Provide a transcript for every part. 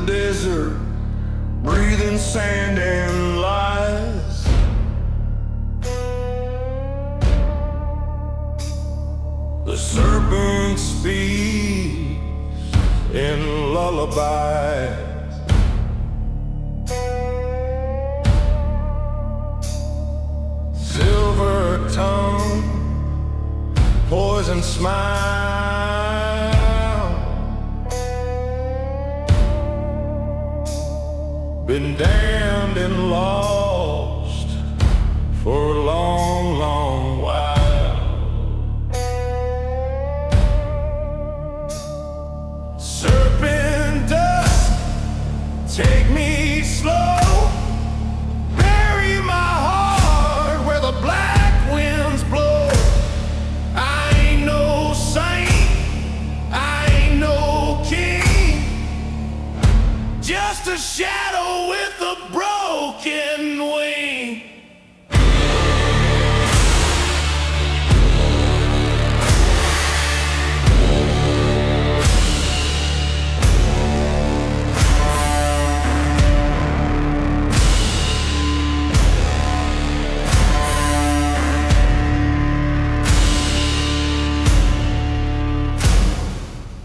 desert, breathing sand and lies. The serpent speaks in lullabies. Silver tongue, poison smile. Been damned and lost for a long, long while. Serpent dust, take me slow. Bury my heart where the black winds blow. I ain't no saint, I ain't no king, just a shadow with a broken wing.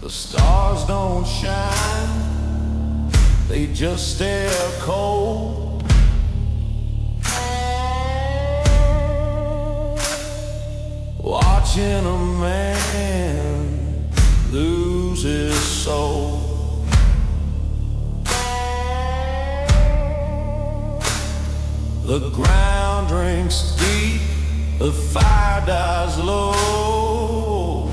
The stars don't shine, they just stare cold. Watching a man lose his soul. The ground drinks deep, the fire dies low,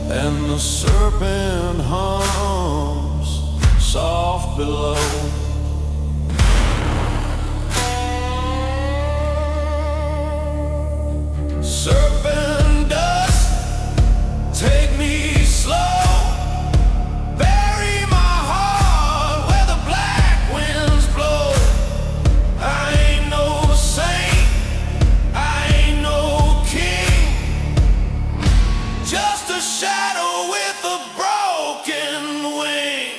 and the serpent hums soft below. Serpent dust, take me slow. Bury my heart where the black winds blow. I ain't no saint, I ain't no king, just a shadow with a broken wing.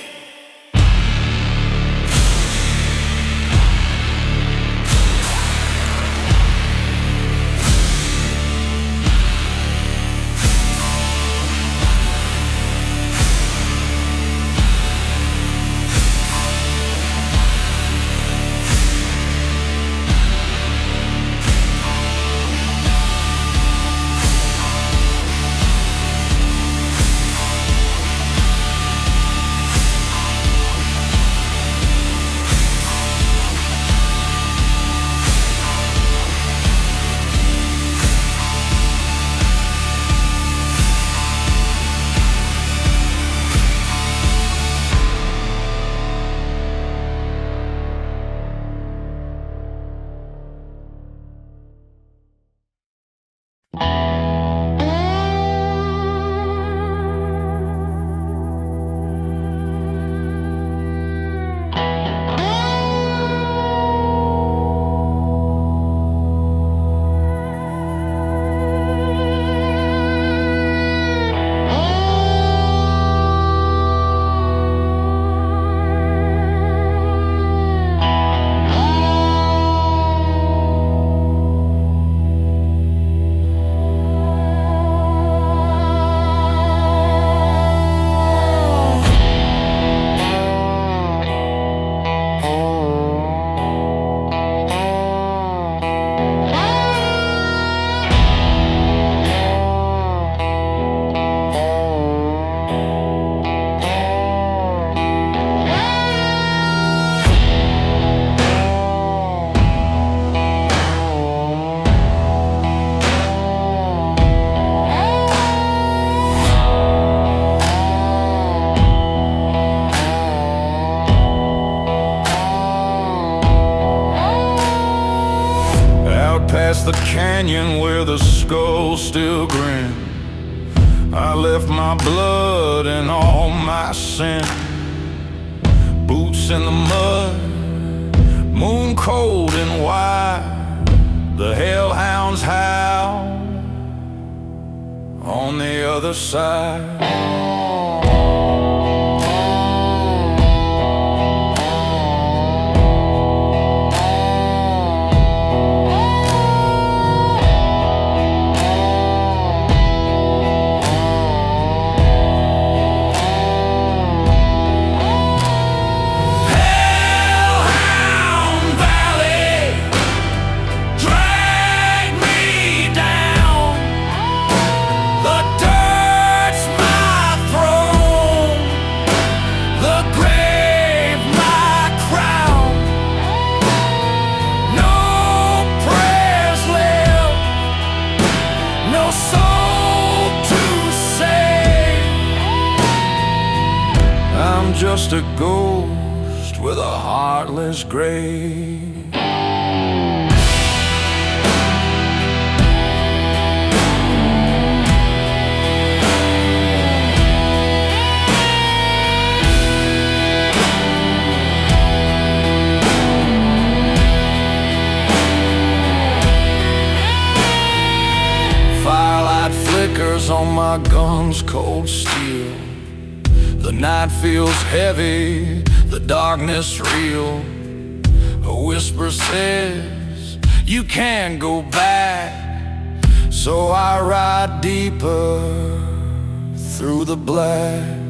Past the canyon where the skulls still grin, I left my blood and all my sin. Boots in the mud, moon cold and wide, the hellhounds howl on the other side. Just a ghost with a heartless grave. Firelight flickers on my gun's cold steel. The night feels heavy, the darkness real. A whisper says, you can't go back. So I ride deeper through the black.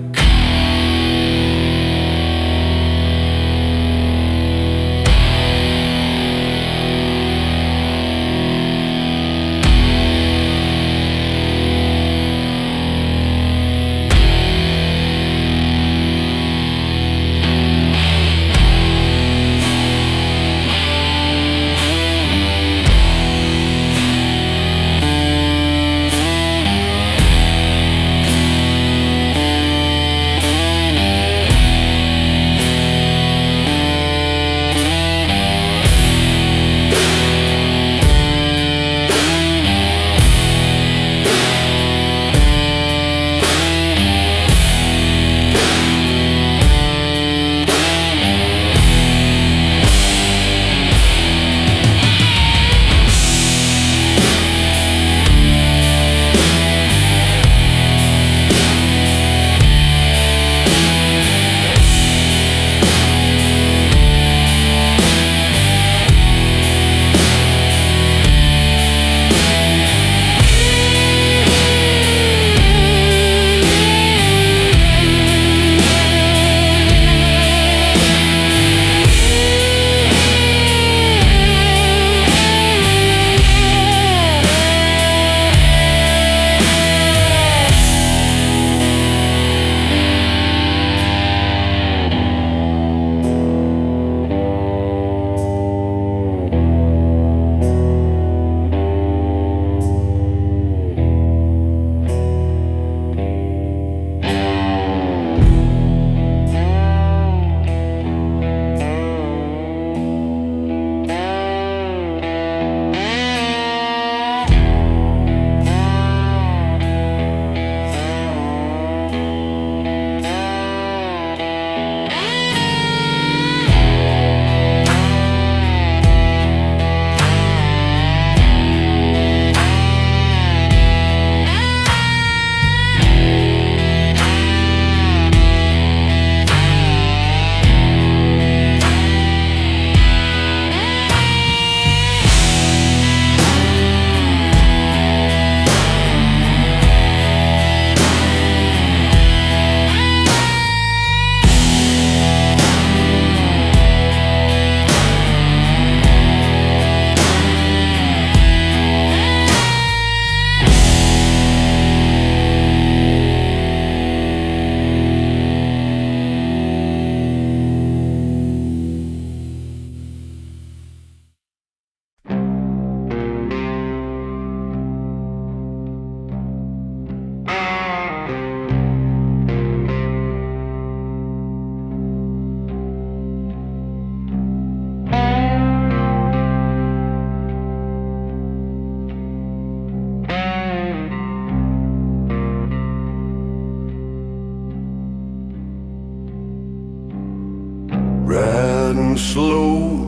Riding slow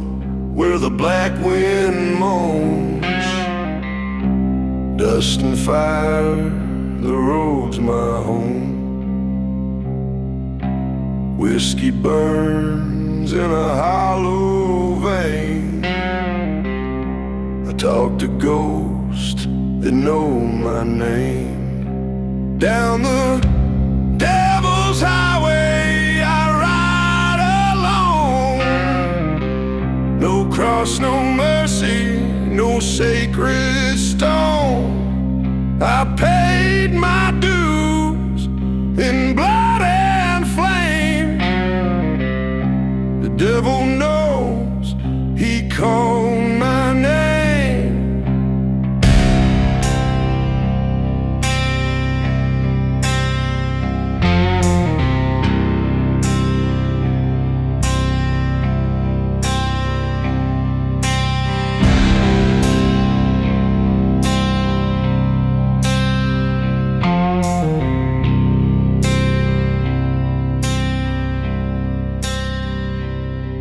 where the black wind moans, dust and fire the road's my home. Whiskey burns in a hollow vein. I talk to ghosts that know my name. Down the devil's highway I ride alone. No cross, no mercy, no sacred stone. I paid my dues in blood and flame. The devil knows, he called my name.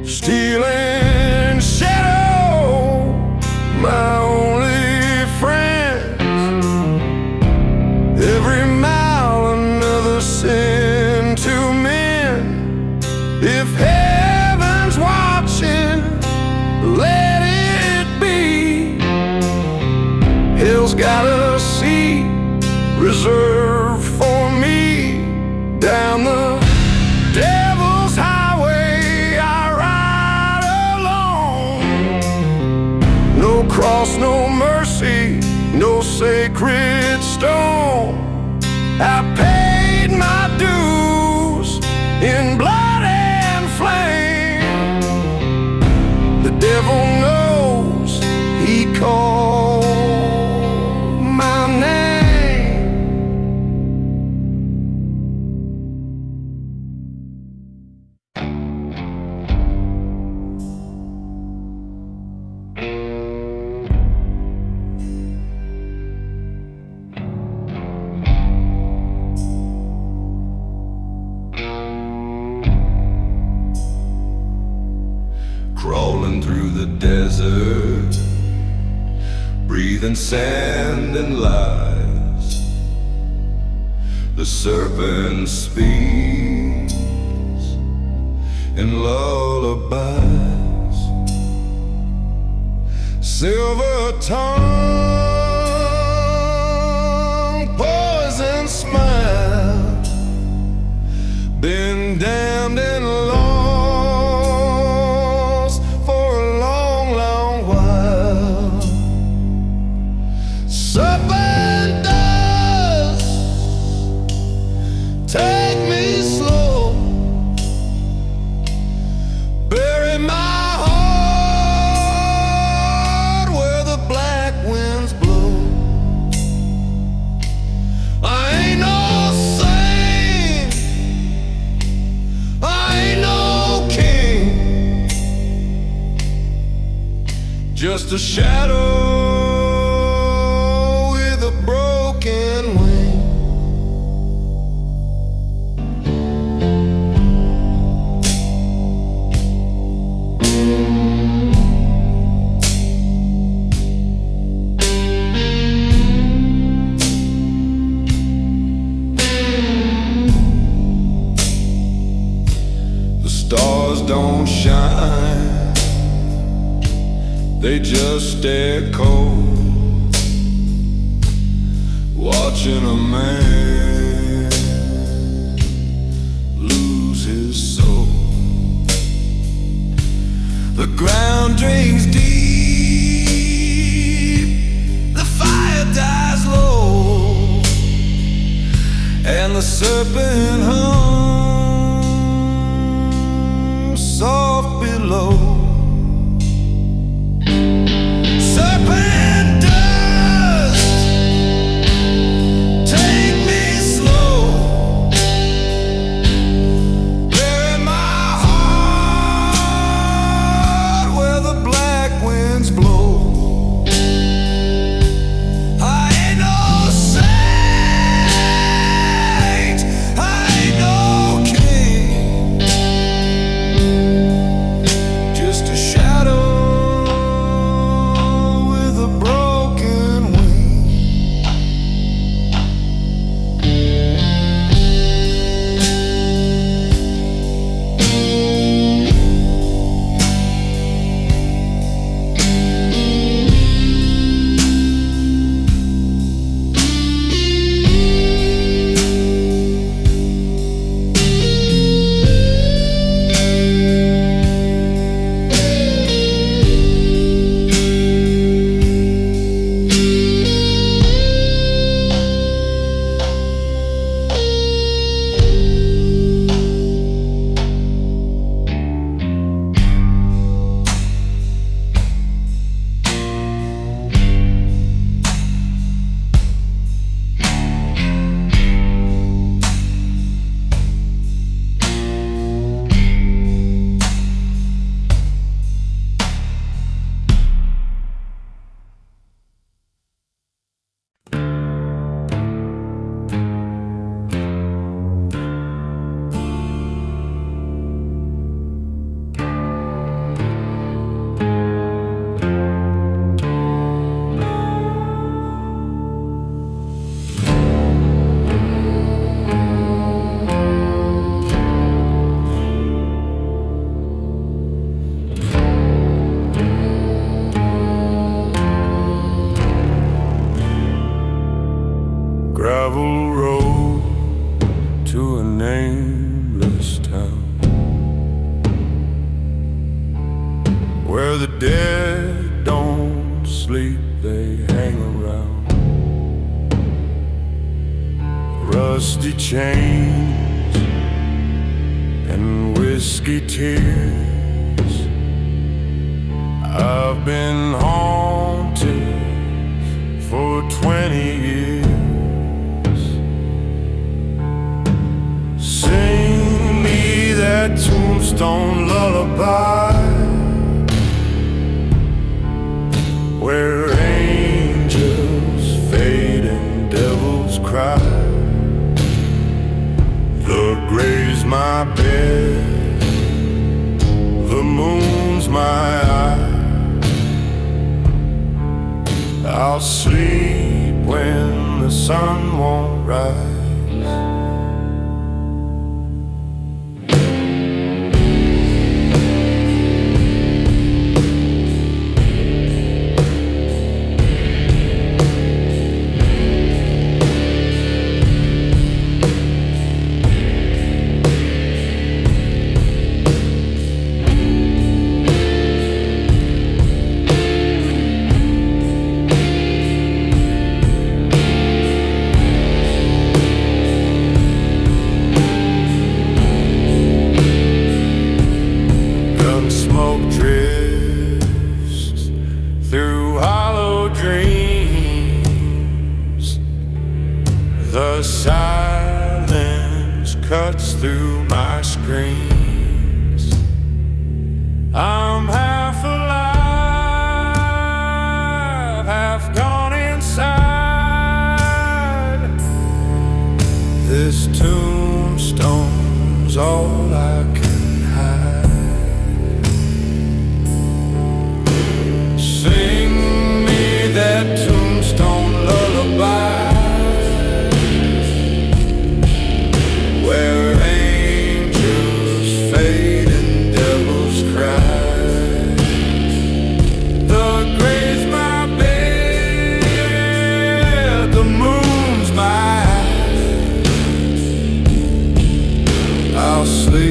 Stealing shadow, my only friend. Every mile another sin to mend. If heaven's watching, let it be. Hell's got a seat reserved for me. Down the devil's highway I ride alone. No cross, no mercy, no sacred stone. I paid my dues in blood and flame. The devil knows, he called my name. Crawling through the desert, breathing sand and lies. The serpent speaks in lullabies. Silver tongue, poison smile. Been damned and lost for a long, long while. Serpent dust, take me slow. Bury my heart where the black winds blow. I ain't no saint, I ain't no king, just a shadow with a broken wing. The stars don't shine, they just stare cold, watching a man lose his soul. The ground drinks deep, the fire dies low, and the serpent hums soft below. Serpent dust, take me slow. Bury my heart where the black winds blow. I ain't no saint, I ain't no king, gravel road to a nameless town, where the dead don't sleep, they hang around. Rusty chains and whiskey tears, I've been haunted for 20 years. Sing me that tombstone lullaby, where angels fade and devils cry. The grave's my bed, the moon's my eye. I'll sleep when the sun won't rise. Smoke drifts through hollow dreams. The silence cuts through my screams. I'm half alive, half gone inside. This tombstone's all I can hide. Sing me that tombstone lullaby, where angels fade and devils cry. The grave's my bed, the moon's my eye. I'll sleep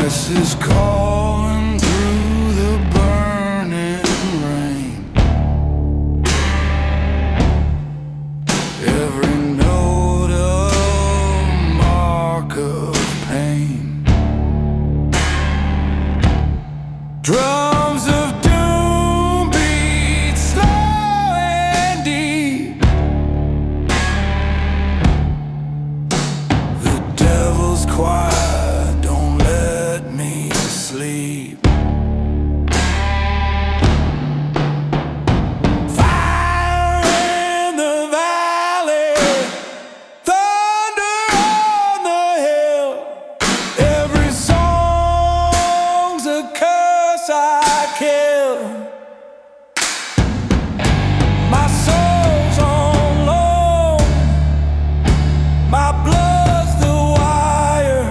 voices calling through the burning rain. Every note a mark of pain. Drums of doom beat slow and deep. The devil's choir don't let me sleep. Fire in the valley, thunder on the hill. Every song's a curse I kill. My soul's on loan, my blood's the wire.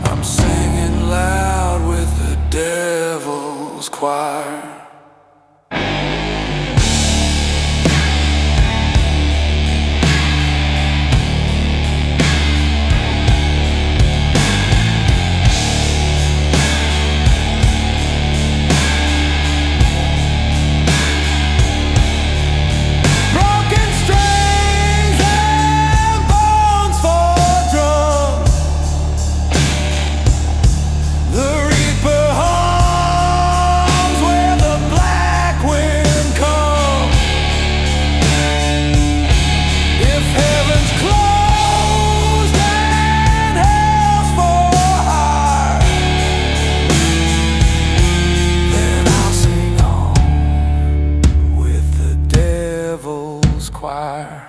I'm singing loud with the devil's choir. Broken strings and bones for drums. The reaper hums where the black wind comes. If heaven's closed and hell's for hire, then I'll sing on with the devil's choir.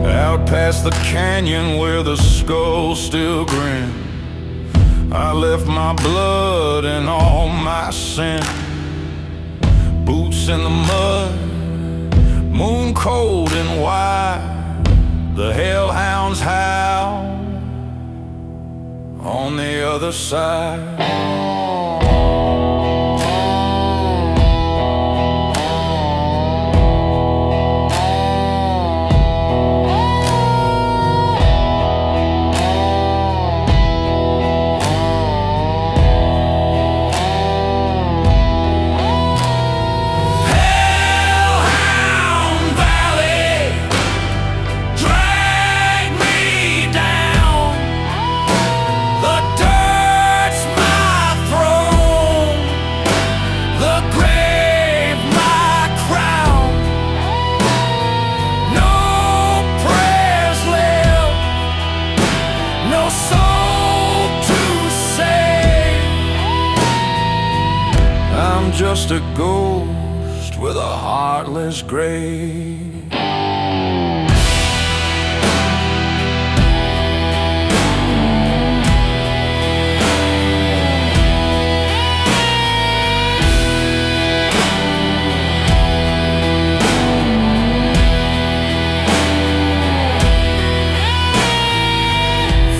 Out past the canyon where the skulls still grin, I left my blood and all my sin. Boots in the mud, moon cold and wide. The hellhounds howl on the other side. Throat just a ghost with a heartless grave.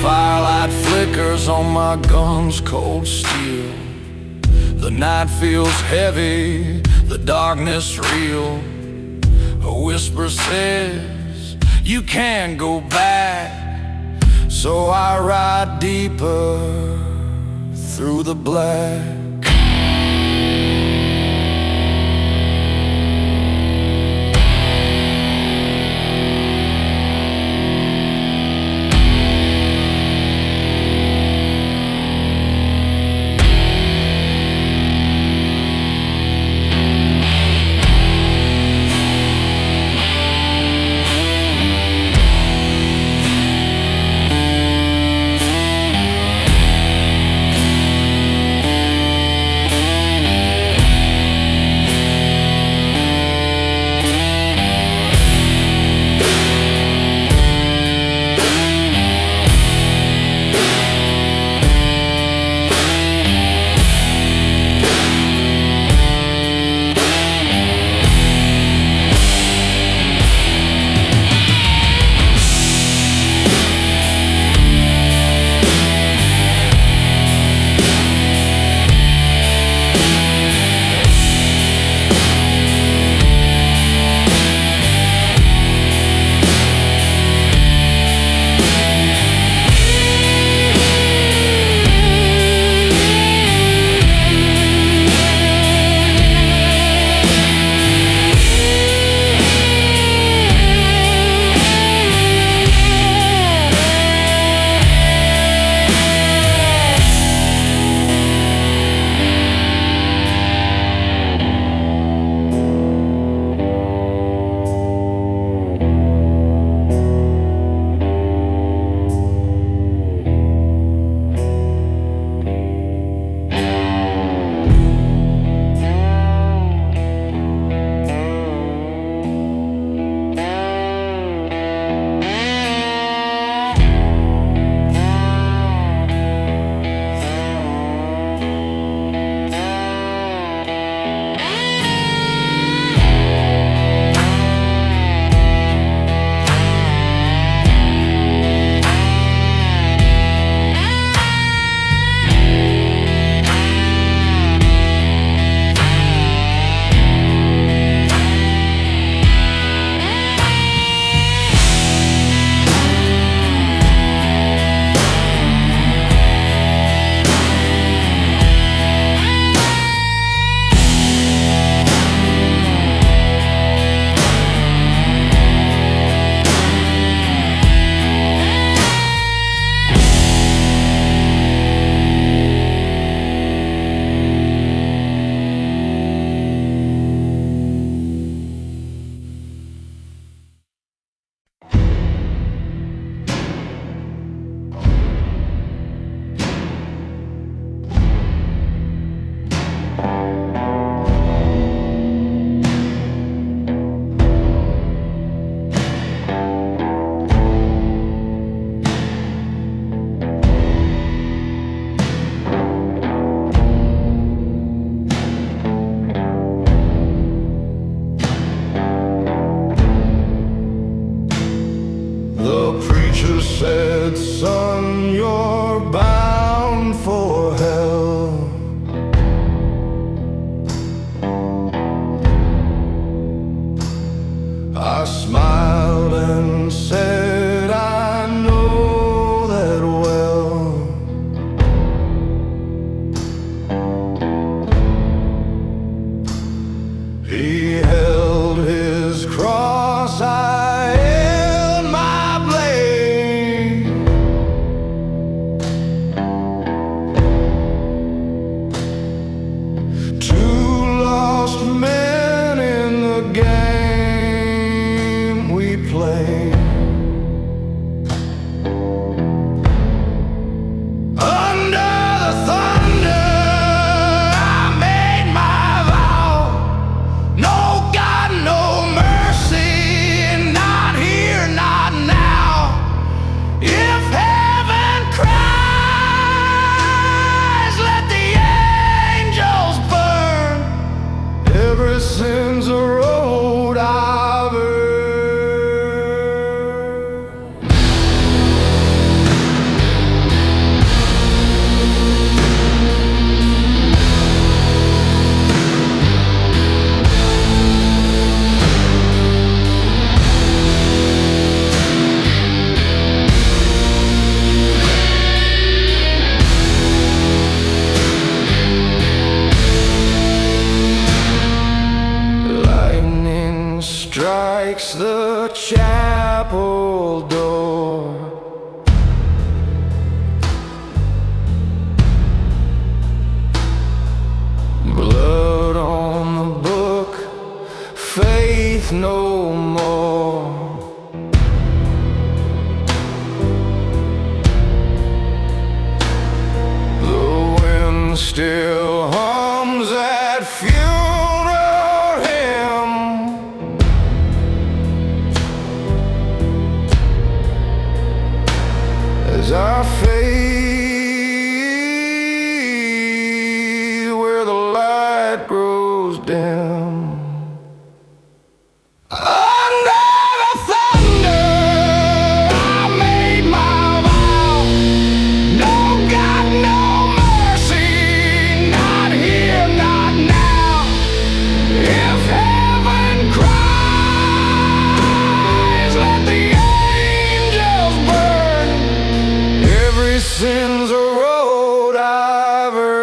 Firelight flickers on my gun's cold steel. The night feels heavy, the darkness real. A whisper says, you can't go back. So I ride deeper through the black. chapel door. Blood on the book, faith no more. The wind still hums that funeral hymn. As I fade where the light grows dim. Under the thunder, I made my vow. No God, no mercy, not here, not now. If heaven cries, let the angels burn. Every sin's a road I've earned.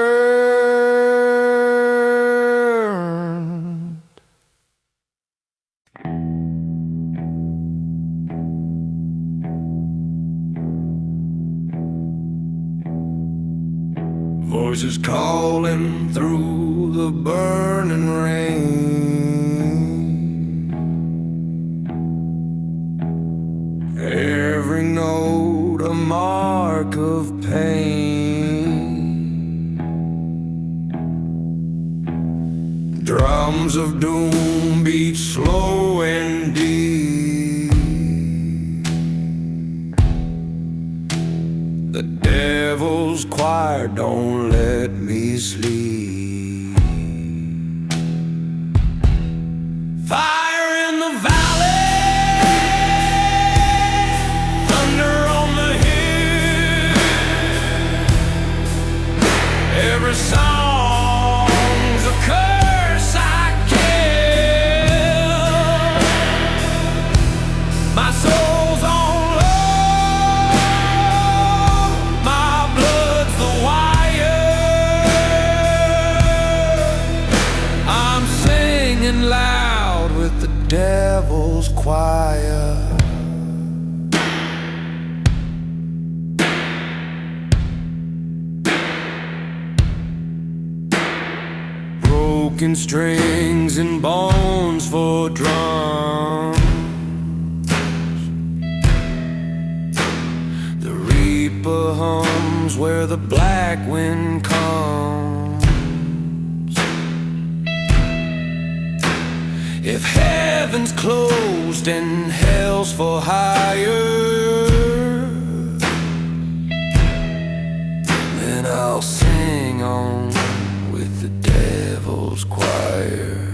Voices calling through the burning rain. Every note a mark of pain. Drums of doom beat slow and deep. The devil's choir don't let me sleep. Fire in the valley, thunder on the hill. Every song's a curse I kill. My soul's on low, my blood's the wire. I'm singing loud with the devil's choir. Broken strings and bones for drums. The reaper hums where the black wind comes. If heaven's closed and hell's for hire, then I'll sing on with the devil's choir.